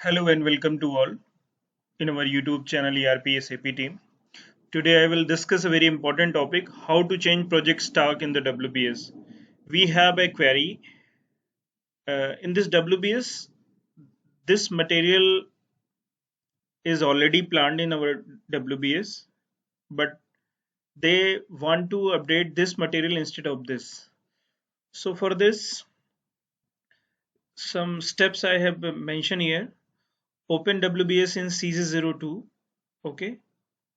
Hello and welcome to all in our YouTube channel ERP SAP team. Today I will discuss a very important topic, how to change project stock in the WBS. We have a query in this WBS. This material is already planned in our WBS, but they want to update this material instead of this. So for this, some steps I have mentioned here. Open WBS in CC02. Okay,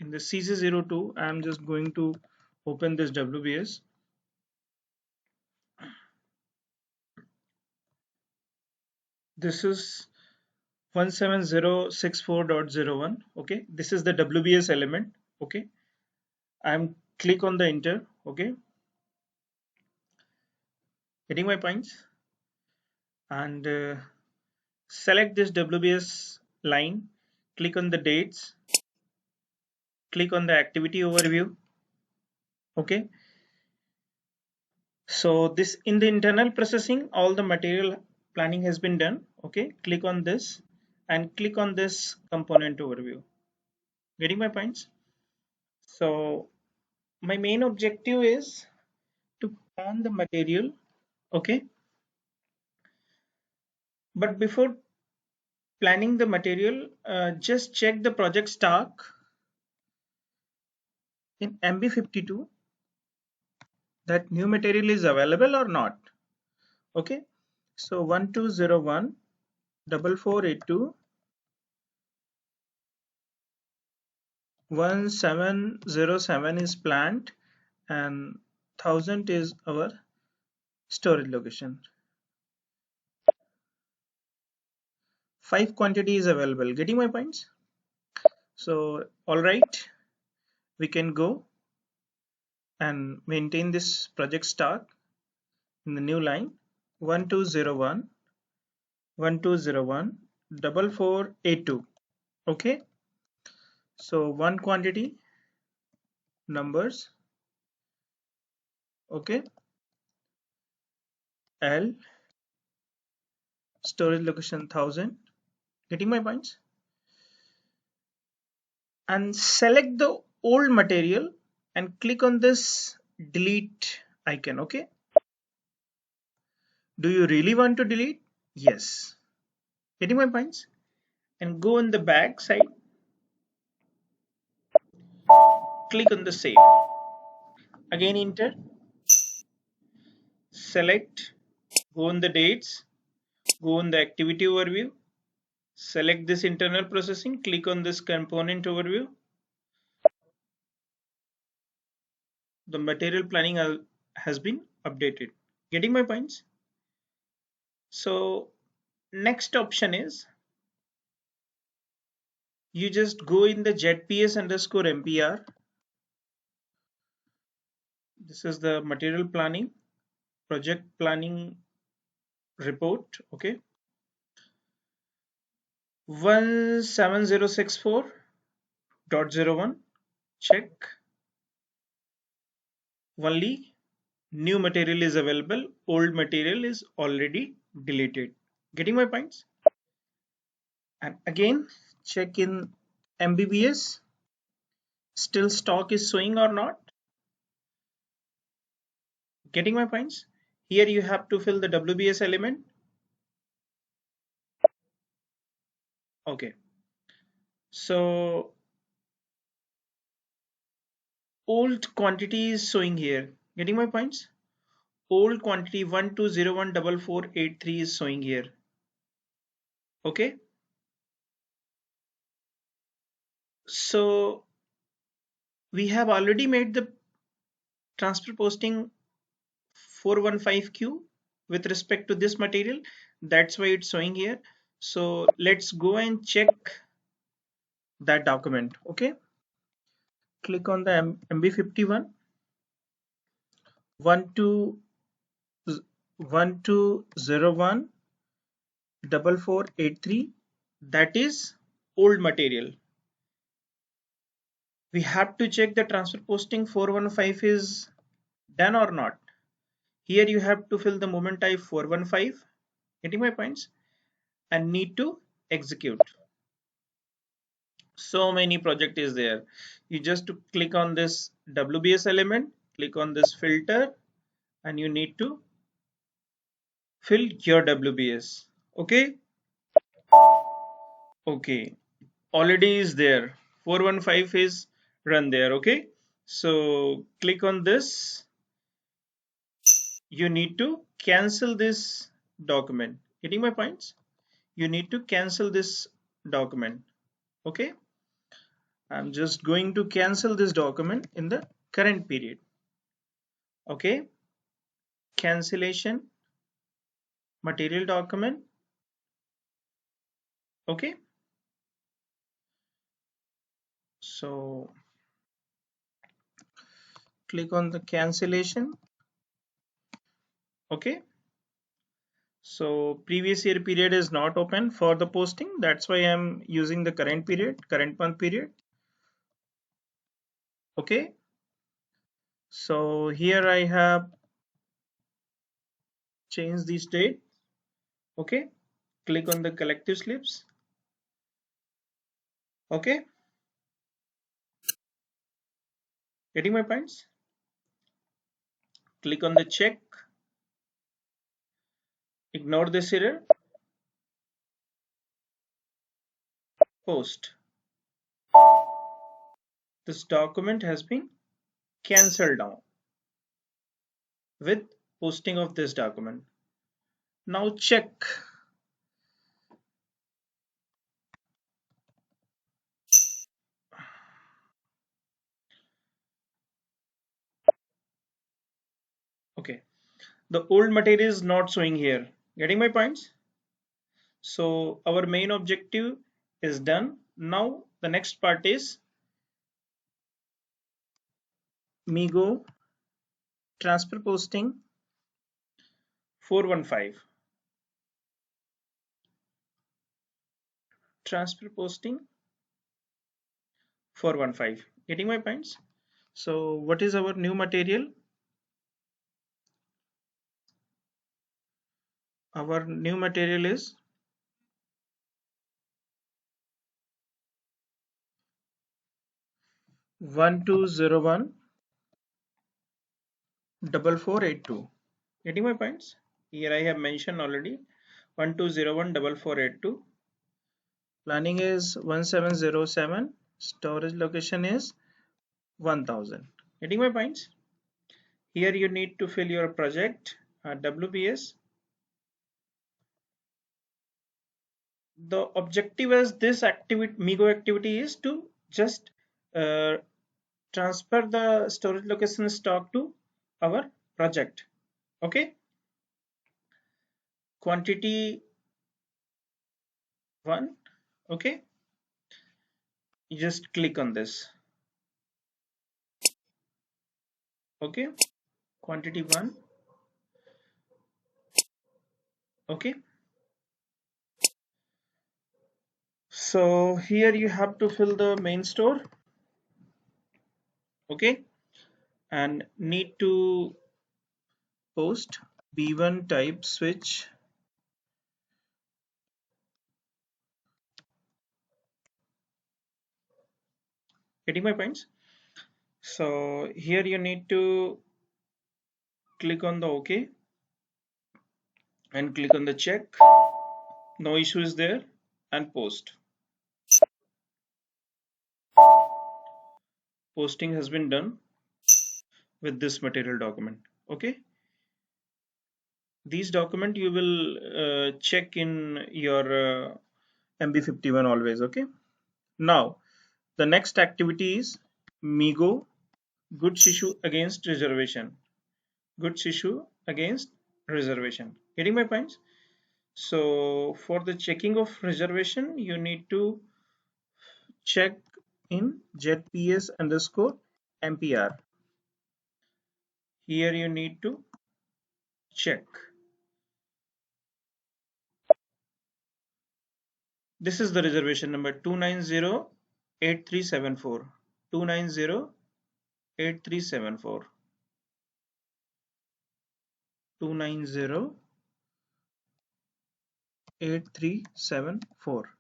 in the CC02 I'm just going to open this WBS. This is 17064.01. Okay, this is the WBS element. Okay, I'm click on the enter. Okay, getting my points, and select this WBS line, click on the dates, click on the activity overview. Okay, so this in the internal processing, all the material planning has been done. Okay, click on this and click on this component overview. Getting my points? So my main objective is to plan the material. Okay, but before planning the material, just check the project stock in MB52 that new material is available or not. Okay, so 1201 4482 1707 is planned and 1000 is our storage location. 5 quantity is available. Getting my points? So all right, we can go and maintain this project stock in the new line 1201 1201 4482. Okay, so one quantity numbers. Okay, L storage location 1000. Getting my points? And select the old material and click on this delete icon. Okay, do you really want to delete? Yes. Getting my points? And go on the back side, click on the save, again enter, select, go on the dates, go on the activity overview, select this internal processing, click on this component overview. The material planning has been updated. Getting my points? So next option is you just go in the ZPS underscore MPR. This is the material planning, project planning report. Okay, 17064.01. Check. Only new material is available, old material is already deleted. Getting my points? And again check in MBBS, still stock is showing or not. Getting my points? Here you have to fill the WBS element. Okay, so old quantity is showing here. Getting my points? Old quantity 12014483 is showing here. Okay, so we have already made the transfer posting 415Q with respect to this material. That's why it's showing here. So let's go and check that document. Okay, click on the MB51 1201 4483. That is old material. We have to check the transfer posting 415 is done or not. Here you have to fill the moment type 415. Getting my points? And need to execute. So many project is there. You just to click on this WBS element, click on this filter, and you need to fill your WBS. Okay. Okay, already is there. 415 is run there. Okay, so click on this. You need to cancel this document. Getting my points? You need to cancel this document. Okay, I'm just going to cancel this document in the current period. Okay, cancellation, material document. Okay, so click on the cancellation. Okay, so previous year period is not open for the posting. That's why I'm using the current period, current month period. Okay, so here I have changed this date. Okay, click on the collective slips. Okay, getting my points? Click on the check. Ignore this error. Post. This document has been cancelled now with posting of this document. Now check. Okay, the old material is not showing here. Getting my points? So our main objective is done. Now the next part is Migo transfer posting 415. Transfer posting 415. Getting my points? So what is our new material? Our new material is 1201 4482. Getting my points? Here I have mentioned already 1201 4482. Planning is 1707. Storage location is 1000. Getting my points? Here you need to fill your project WBS. The objective as this activity, Migo activity, is to just uh, transfer the storage location stock to our project. Okay, quantity 1. Okay, you just click on this. Okay, quantity 1. Okay, so here you have to fill the main store. Okay, and need to post B1 type switch. Getting my points? So here you need to click on the OK and click on the check. No issue is there, and post. Posting has been done with this material document. Okay, these document you will check in your MB51 always. Okay, now the next activity is Migo goods issue against reservation. Goods issue against reservation. Getting my points? So for the checking of reservation, you need to check in ZPS underscore MPR. Here you need to check. This is the reservation number 2908374. 2908374. 2908374.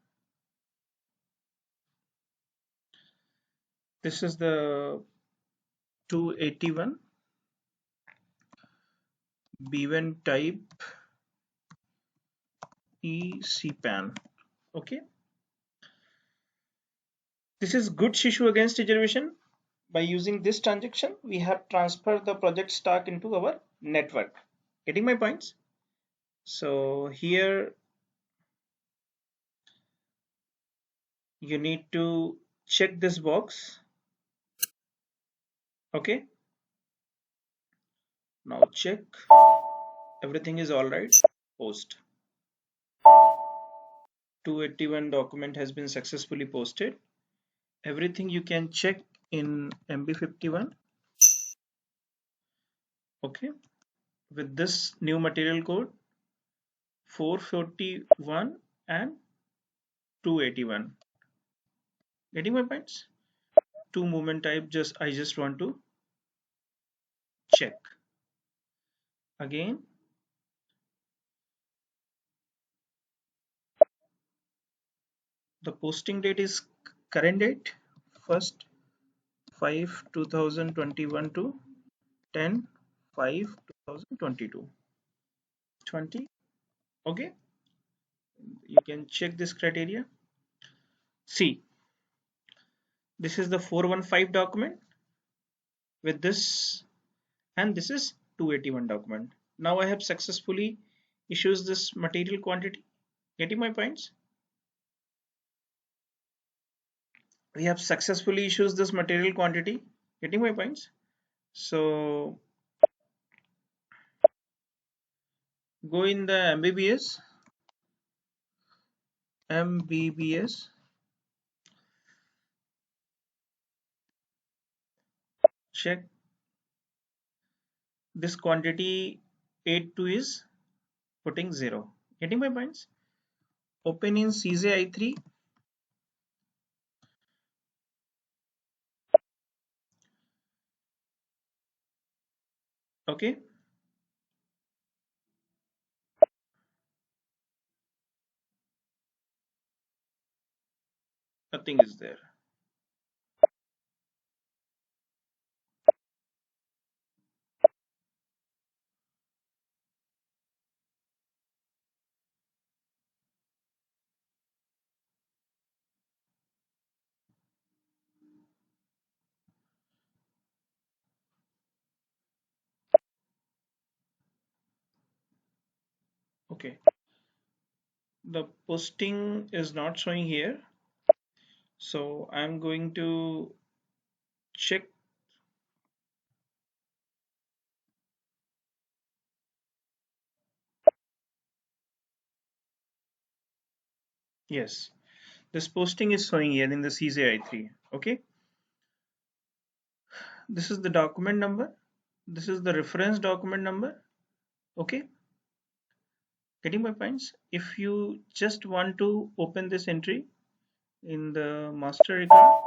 This is the 281 B1 type ECPAN. Okay, this is good issue against reservation. By using this transaction, we have transferred the project stock into our network. Getting my points? So here you need to check this box. Okay, now check everything is all right. Post 281 document has been successfully posted. Everything you can check in MB51. Okay, with this new material code 441 and 281. Getting my points? Two movement type, I just want to check again. The posting date is current date 1st 5 2021 to 10 5 2022 20. Okay, you can check this criteria. See, this is the 415 document with this, and this is 281 document. Now I have successfully issues this material quantity. Getting my points? We have successfully issues this material quantity. Getting my points? So go in the MBBS, check this quantity 82 is putting 0. Getting my points? Open in CJI3. Okay, nothing is there. Okay, the posting is not showing here, so I'm going to check. Yes, this posting is showing here in the CJI3. Okay, this is the document number, this is the reference document number. Okay, getting my points? If you just want to open this entry in the master record,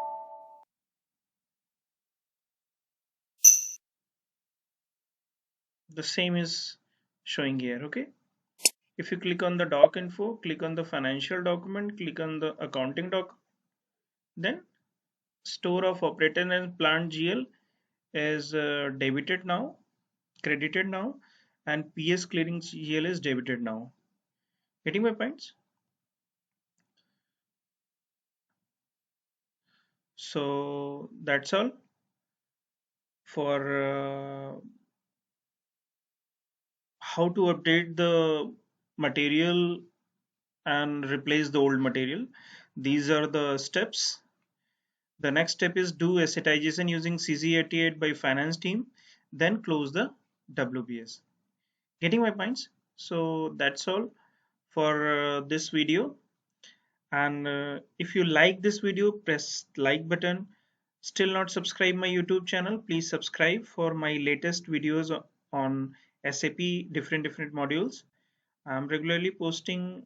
the same is showing here. Okay, if you click on the doc info, click on the financial document, click on the accounting doc, then store of operator and plant GL is debited now, credited now, and PS clearing GL is debited now. Getting my points? So that's all for how to update the material and replace the old material. These are the steps. The next step is do assetization using CZ88 by finance team, then close the WBS. Getting my points? So that's all for this video. And if you like this video, press like button. Still not subscribe my YouTube channel, please subscribe for my latest videos on SAP different modules. I'm regularly posting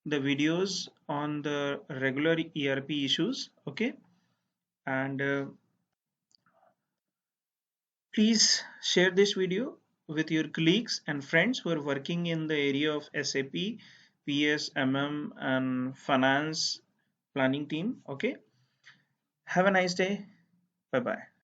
the videos on the regular ERP issues. Okay, and please share this video with your colleagues and friends who are working in the area of SAP, PS, MM, and finance planning team. Okay, Have a nice day. Bye bye.